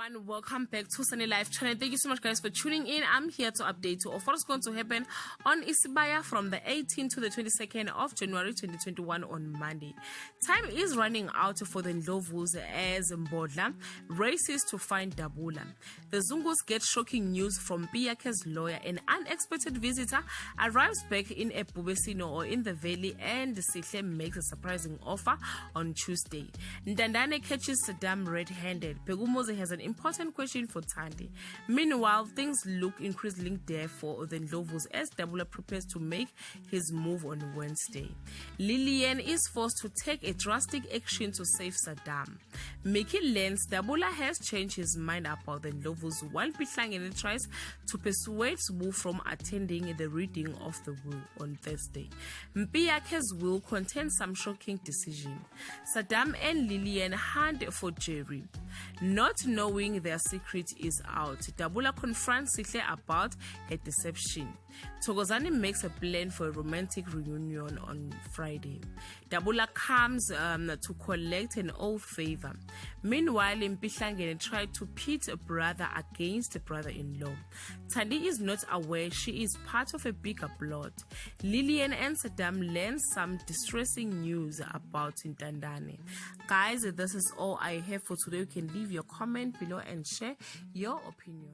everyone, welcome back to Sunny Life channel. Thank you so much guys for tuning in. I'm here to update you of what's going to happen on Isibaya from the 18th to the 22nd of January 2021 on Monday. Time is running out for the Ndlovus as Mbodla races to find Dabula. The Zungus get shocking news from Piyake's lawyer. An unexpected visitor arrives back in Ebubesino or in the valley, and Sihle makes a surprising offer on Tuesday. Ndandane catches Saddam red-handed. Pegumoze has an important question for Thandi. Meanwhile, things look increasingly dire for the Ndlovus as Dabula prepares to make his move on Wednesday. Lillian is forced to take a drastic action to save Saddam. Mickey learns Dabula has changed his mind about the Ndlovus, while Pihlangene tries to persuade Sbu from attending the reading of the will on Thursday. Mpiyake's will contains some shocking decision. Saddam and Lillian hunt for Jerry. Not knowing their secret is out, Dabula confronts Sihle about her deception. Thokozani makes a plan for a romantic reunion on Friday. Dabula comes to collect an old favor. Meanwhile, Mpihlangene tried to pit a brother against a brother-in-law. Thandi is not aware she is part of a bigger plot. Lillian and Saddam learn some distressing news about Ntandane. Guys, this is all I have for today. You can leave your comment below and share your opinion.